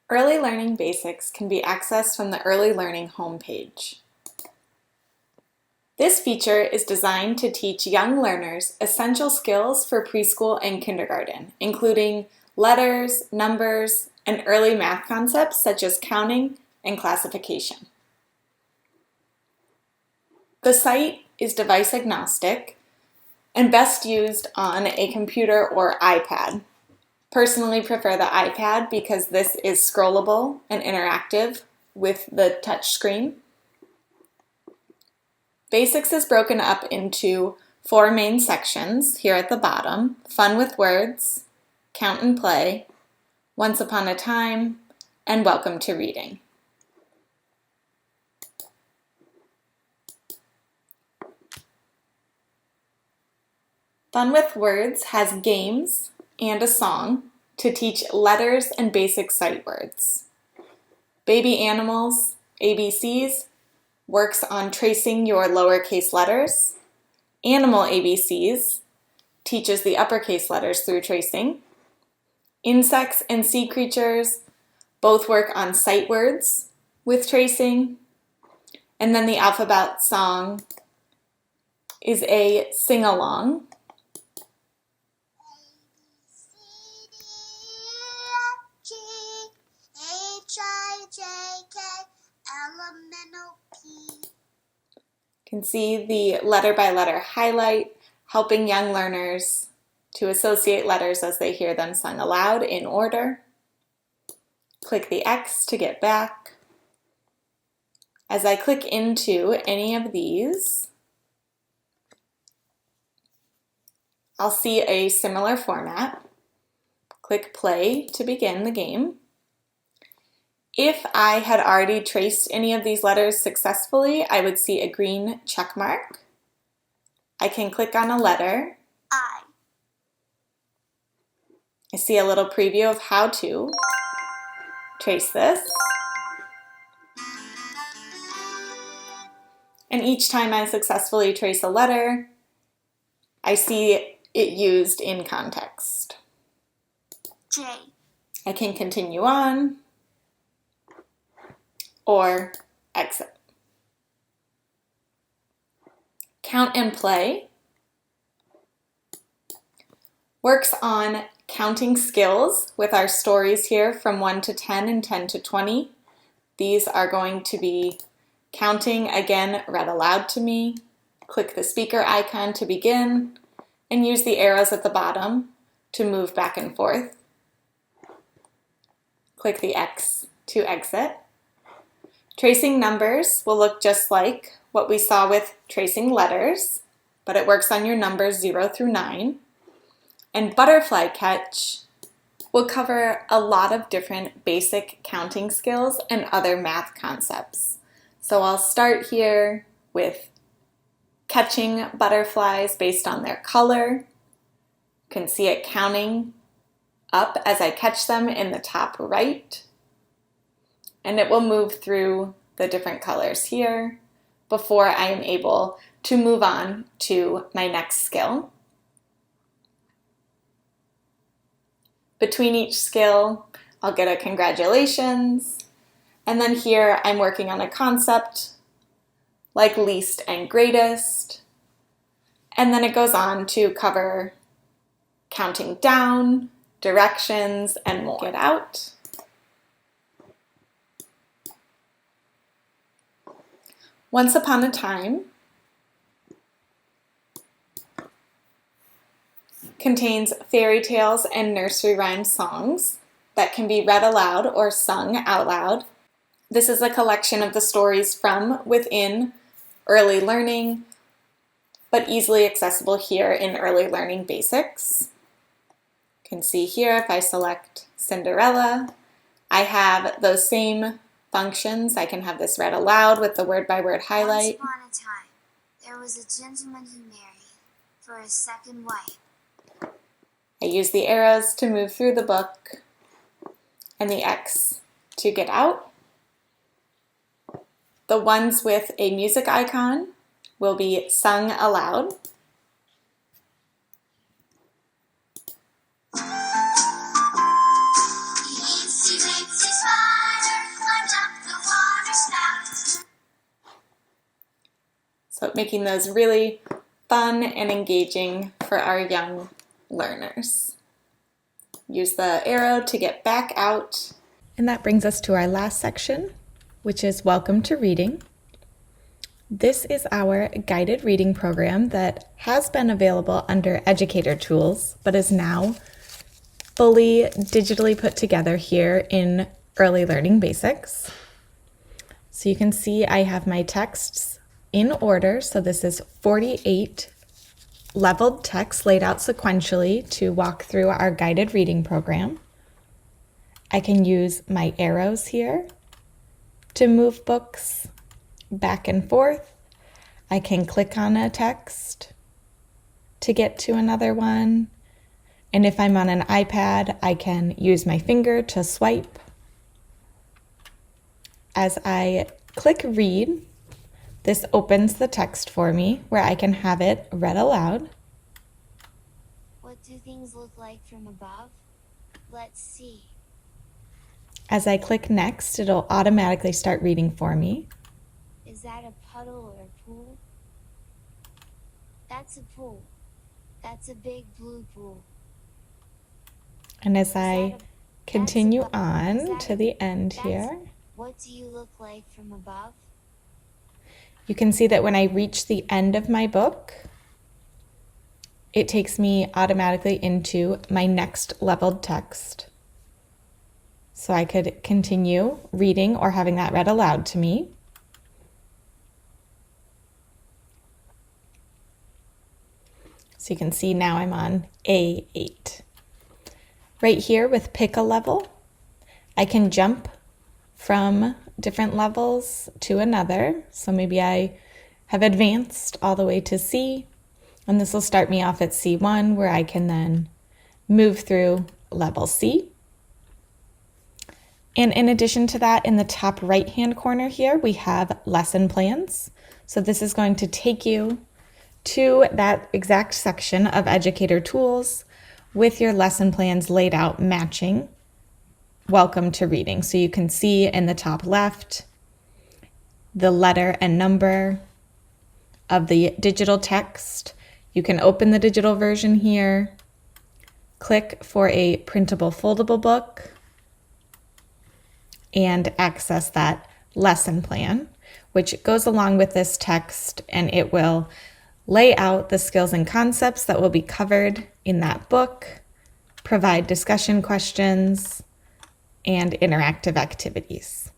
Early Learning Basics can be accessed from the Early Learning homepage. This feature is designed to teach young learners essential skills for preschool and kindergarten, including letters, numbers, and early math concepts such as counting and classification. The site is device agnostic and best used on a computer or iPad. Personally prefer the iPad because this is scrollable and interactive with the touch screen. Basics is broken up into 4 main sections here at the bottom: Fun with Words, Count and Play, Once Upon a Time, and Welcome to Reading. Fun with Words has games and a song to teach letters and basic sight words. Baby Animals, ABCs, works on tracing your lowercase letters. Animal ABCs teaches the uppercase letters through tracing. Insects and Sea Creatures both work on sight words with tracing. And then the alphabet song is a sing-along. You can see the letter by letter highlight, helping young learners to associate letters as they hear them sung aloud in order. Click the X to get back. As I click into any of these, I'll see a similar format. Click play to begin the game. If I had already traced any of these letters successfully, I would see a green check mark. I can click on a letter. I see a little preview of how to trace this. And each time I successfully trace a letter, I see it used in context. J. I can continue on or exit. Count and Play works on counting skills with our stories here from 1 to 10 and 10 to 20. These are going to be counting, again, read aloud to me. Click the speaker icon to begin and use the arrows at the bottom to move back and forth. Click the X to exit. Tracing numbers will look just like what we saw with tracing letters, but it works on your numbers 0 through 9. And Butterfly Catch will cover a lot of different basic counting skills and other math concepts. So I'll start here with catching butterflies based on their color. You can see it counting up as I catch them in the top right. And it will move through the different colors here before I am able to move on to my next skill. Between each skill, I'll get a congratulations. And then here I'm working on a concept like least and greatest. And then it goes on to cover counting down, directions, and more. Get out. Once Upon a Time contains fairy tales and nursery rhyme songs that can be read aloud or sung out loud. This is a collection of the stories from within Early Learning, but easily accessible here in Early Learning Basics. You can see here if I select Cinderella, I have those same functions. I can have this read aloud with the word-by-word highlight. Once upon a time, there was a gentleman who married for his second wife. I use the arrows to move through the book and the X to get out. The ones with a music icon will be sung aloud. He makes his making those really fun and engaging for our young learners. Use the arrow to get back out. And that brings us to our last section, which is Welcome to Reading. This is our guided reading program that has been available under Educator Tools, but is now fully digitally put together here in Early Learning Basics. So you can see I have my texts in order. So this is 48 leveled texts laid out sequentially to walk through our guided reading program. I can use my arrows here to move books back and forth. I can click on a text to get to another one. And if I'm on an iPad, I can use my finger to swipe. As I click read, this opens the text for me where I can have it read aloud. What do things look like from above? Let's see. As I click next, it'll automatically start reading for me. Is that a puddle or a pool? That's a pool. That's a big blue pool. And as I continue on to the end here, what do you look like from above? you can see that when I reach the end of my book, it takes me automatically into my next leveled text. So I could continue reading or having that read aloud to me. So you can see now I'm on A8. Right here with pick a level, I can jump from different levels to another. So maybe I have advanced all the way to C, and this will start me off at C1 where I can then move through level C. And in addition to that, in the top right-hand corner here, we have lesson plans. So this is going to take you to that exact section of Educator Tools with your lesson plans laid out matching Welcome to Reading. So you can see in the top left the letter and number of the digital text. You can open the digital version here, click for a printable foldable book, and access that lesson plan, which goes along with this text, and it will lay out the skills and concepts that will be covered in that book, provide discussion questions, and interactive activities.